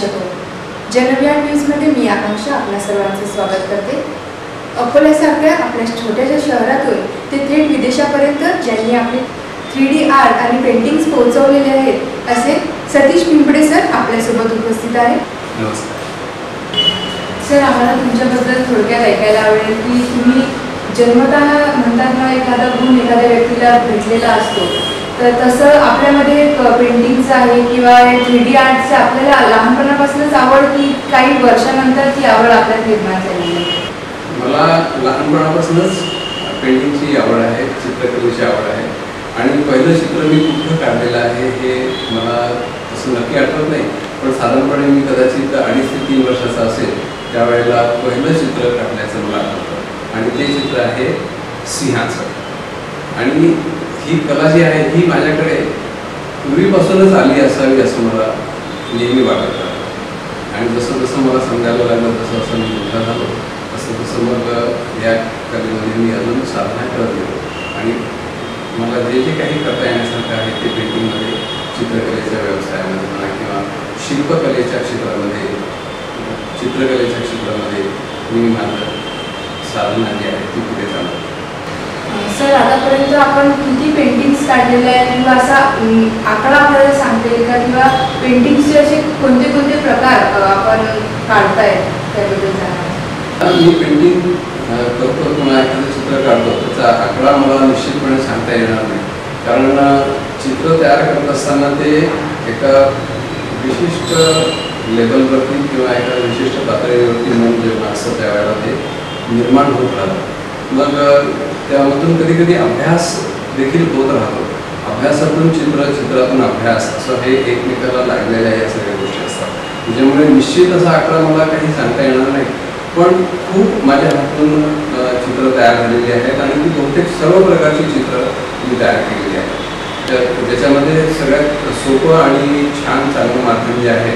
प्रेक्षक हो, जनविहार न्यूजमध्ये मी आकांक्षा आपल्या सर्वांचे स्वागत करते। अकोल्यासारख्या आपल्या छोट्याशा शहरातून ते थेट विदेशापर्यंत ज्यांनी आपले 3D आर्ट आणि पेंटिंग्स पोहोचवलेले आहेत असे सतीश पिंपळे सर आपल्यासोबत उपस्थित आहेत। नमस्कार सर, आम्हाला तुमच्याबद्दल थोडक्यात ऐकायला आवडेल की तुम्ही जन्मतः म्हणतात ना एखादा गुण एखाद्या व्यक्तीला भेटलेला असतो, तर तसं आपल्यामध्ये पेंटिंगचं आहे किंवा 3D आर्टचं आपल्याला लहानपणापासूनच आवड की काही वर्षानंतर ती आवड आपल्यात निर्माण झाली? मला लहानपणापासूनच पेंटिंगची आवड आहे, चित्रकलेची आवड आहे आणि पहिलं चित्र मी कुठं काढलेलं आहे हे मला तसं नक्की आठवत नाही, पण साधारणपणे मी कदाचित 2.5 ते 3 वर्षाचा असेल त्यावेळेला पहिलं चित्र काढण्याचं मला आठवतं आणि ते चित्र आहे सिंहाचं। आणि ही कला जी आहे ही माझ्याकडे पूर्वीपासूनच आली असावी असं मला नेहमी वाटत आहे आणि जसं जसं मला समजायला लागलं तसं असं मी मोठा झालो तसं मग या कलेमध्ये मी अजून साधना करत गेलो आणि मला जे जे काही करता येण्यासारखं आहे ते पेंटिंगमध्ये, चित्रकलेच्या व्यवसायामध्ये म्हणा किंवा शिल्पकलेच्या क्षेत्रामध्ये, चित्रकलेच्या क्षेत्रामध्ये मी माझं साधना जी आहे ती पुढे चालवतो। सर, आतापर्यंत आपण किती पेंटिंग्स काढलेले आहेत किंवा असा आकडा आपल्याला सांगता येईल का, किंवा पेंटिंग्सचे असे कोणते कोणते प्रकार आपण काढताय त्याबद्दल सांगा। मी पेंटिंग करतो किंवा एखादं चित्र काढतो त्याचा आकडा मला निश्चितपणे सांगता येणार नाही, कारण चित्र तयार करत असताना ते एका विशिष्ट लेवलवरती किंवा एका विशिष्ट पातळीवरती मन जेव्हा असतं त्यावेळेला ते निर्माण होत राहतं। मग त्यामधून कधी कधी अभ्यास देखील होत राहतो, अभ्यासातून चित्र, चित्रातून अभ्यास असं हे एकमेकाला लागलेल्या या सगळ्या गोष्टी असतात, त्याच्यामुळे निश्चित असा आकडा मला काही सांगता येणार नाही, पण खूप माझ्या हातून चित्र तयार झालेली आहेत आणि ती बहुतेक सर्व प्रकारची चित्र मी तयार केलेली आहेत। ज्याच्यामध्ये सगळ्यात सोपं आणि छान चांगलं माध्यम जे आहे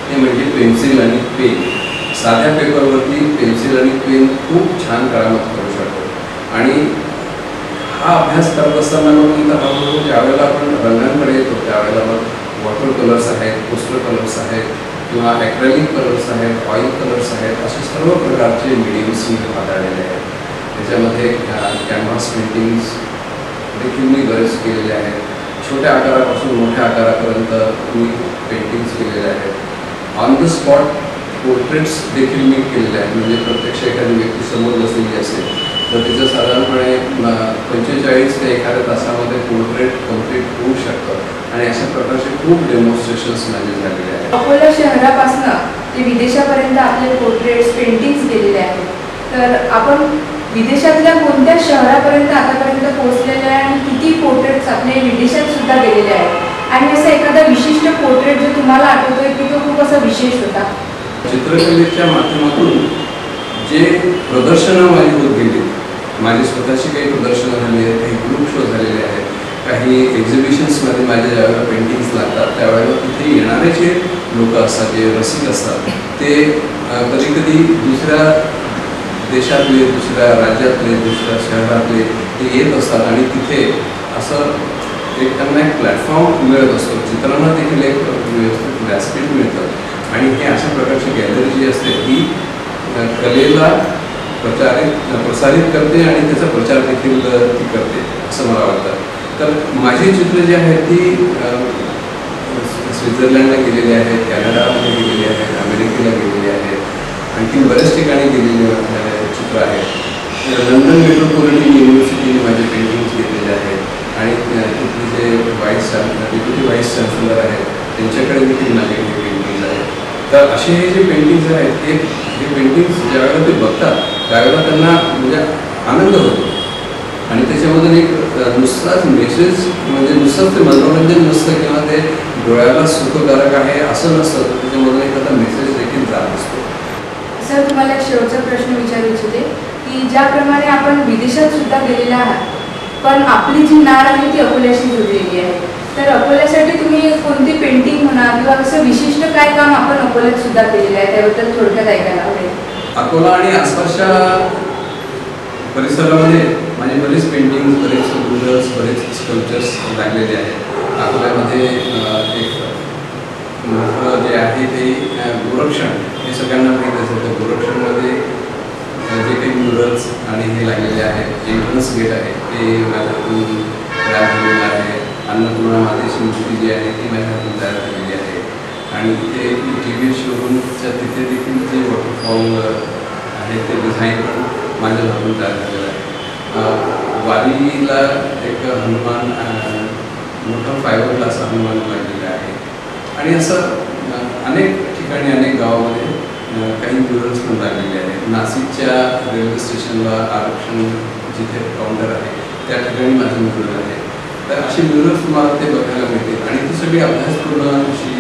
ते म्हणजे पेन्सिल आणि पेन। साध्या पेपरवरती पेन्सिल आणि पेन खूप छान करामत करू शकतो आणि हा अभ्यास करत असताना मग नंतर हळूहळू ज्यावेळेला आपण रंगांकडे येतो त्यावेळेला मग वॉटर कलर्स आहेत, पोस्टर कलर्स आहेत किंवा ॲक्रेलिक कलर्स आहेत, ऑइल कलर्स आहेत, असे सर्व प्रकारचे मीडियम्स मी हाताळलेले आहेत। त्याच्यामध्ये कॅनव्हास पेंटिंग्स देखील मी बरेच केलेले आहेत, छोट्या आकारापासून मोठ्या आकारापर्यंत मी पेंटिंग्स केलेले आहेत। ऑन द स्पॉट पोर्ट्रेट्स देखील मी केलेले आहेत, म्हणजे प्रत्यक्ष एखादी व्यक्ती समोर बसलेली असेल तर तिचं साधारणपणे 45 ते 1 तासामध्ये पोर्ट्रेट कम्प्लीट होऊ शकतं आणि अशा प्रकारचे खूप डेमॉन्स्ट्रेशन्स माझे झालेले आहेत। अकोला शहरापासून ते विदेशापर्यंत आपले पोर्ट्रेट्स, पेंटिंग्स केलेले आहेत, तर आपण विदेशातल्या कोणत्या शहरापर्यंत आतापर्यंत पोहोचलेले आहे आणि किती पोर्ट्रेट्स आपले विदेशात सुद्धा गेलेले आहेत आणि असं एखादा विशिष्ट पोर्ट्रेट जो तुम्हाला आठवतोय की तो खूप असा विशेष होता? चित्रकलेच्या माध्यमातून जे प्रदर्शनं माझी होत गेली, माझी स्वतःची काही प्रदर्शनं झाली आहेत, काही ग्रुप शो झालेले आहेत, काही एक्झिबिशन्समध्ये माझ्या ज्यावेळेला पेंटिंग्स लागतात त्यावेळेला तिथे येणारे जे लोक असतात, जे रसिक असतात, ते कधी कधी दुसऱ्या देशातले, दुसऱ्या राज्यातले, दुसऱ्या शहरातले ते येत असतात आणि तिथे असं एक त्यांना एक प्लॅटफॉर्म मिळत असतो, चित्रांना देखील एक व्यवस्थित व्यासपीठ मिळतं आणि हे अशा प्रकारची गॅलरी जी असते ही कलेला प्रसारित करते आणि त्याचा प्रचार देखील ती करते असं मला वाटतं। तर माझी चित्र जी आहेत ती स्वित्झर्लंडला गेलेली आहेत, कॅनडामध्ये गेलेली आहेत, अमेरिकेला गेलेली आहेत, आणखी बऱ्याच ठिकाणी गेलेली चित्र आहेत। लंडन मेट्रोपॉलिटन युनिव्हर्सिटीने माझे पेंटिंग्स घेतलेले आहेत आणि तिथले जे डेप्युटी व्हाईस चान्सलर आहेत त्यांच्याकडे देखील माझे पेंटिंग्स आहेत। तर असे हे जे पेंटिंग्स आहेत हे पेंटिंग्स ज्यावेळेला ते बघतात त्यावेळेला त्यांना म्हणजे आनंद होतो आणि त्याच्यामधून एक नुसताच मेसेज म्हणजे नुसतंच ते मनोरंजन नसतं किंवा ते डोळ्याला सुखकारक आहे असं नसतं, तर त्याच्यामधून एखादा मेसेज देखील जात असतो। सर, तुम्हाला एक शेवटचा प्रश्न विचारू इच्छिते की ज्याप्रमाणे आपण विदेशात सुद्धा गेलेले आहात पण आपली जी नाळ आहे ती अकोल्याशी जोडलेली आहे, तर अकोल्यासाठी तुम्ही कोणती पेंटिंग म्हणा किंवा असं विशिष्ट काय काम आपण अकोल्यात सुद्धा केलेलं आहे त्याबद्दल थोडक्यात ऐकायला आवडेल? अकोला आणि आसपासच्या परिसरामध्ये माझे बरेच पेंटिंग्स, बरेच डुडल्स, बरेच स्कल्पचर्स लागलेले आहेत। अकोल्यामध्ये एक मोठं जे आहे ते गोरक्षण हे सगळ्यांना माहीत असेल. तर गोरक्षणमध्ये जे काही म्युरल्स आणि हे लागलेले आहेत, एंट्रन्स गेट आहे ते माझ्यातून तयार झालेलं आहे. अन्नपूर्णा मातेची मूर्ती जी आहे ती माझ्या हातून तयार झालेली आहे. आणि इथे TV शोरूमच्या तिथे देखील जे वॉटरफॉल आहे ते डिझाईन पण माझ्या हातून तयार झालेलं आहे. वारीला एक हनुमान मोठा फायबर ग्लास हनुमान लागलेला आहे. आणि असं अनेक ठिकाणी अनेक गावामध्ये काही म्युरल्स पण लागलेले आहेत. नाशिकच्या रेल्वे स्टेशनला आरक्षण जिथे काउंटर आहे त्या ठिकाणी माझं म्युरल आहे. तर असे म्युरल्स तुम्हाला ते बघायला मिळतील आणि ती सगळी अभ्यासपूर्ण अशी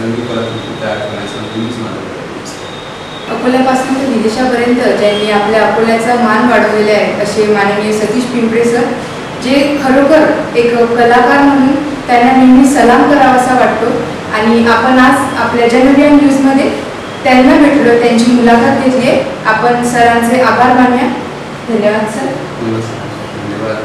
मी कलाकृती तयार करण्याचा नेहमीच माझा प्रयत्न असतो. अकोल्यापासून ते विदेशापर्यंत ज्यांनी आपल्या अकोल्याचा मान वाढवलेला आहे असे माननीय सतीश पिंपळे सर, जे खरोखर एक कलाकार म्हणून त्यांना नेहमी सलाम करावासा वाटतो. आणि आपण आज आपल्या जनविहान न्यूजमध्ये त्यांना भेटलो, त्यांची मुलाखत घेतली. आपण सरांचे आभार मानूया. धन्यवाद सर. नमस्कार. धन्यवाद.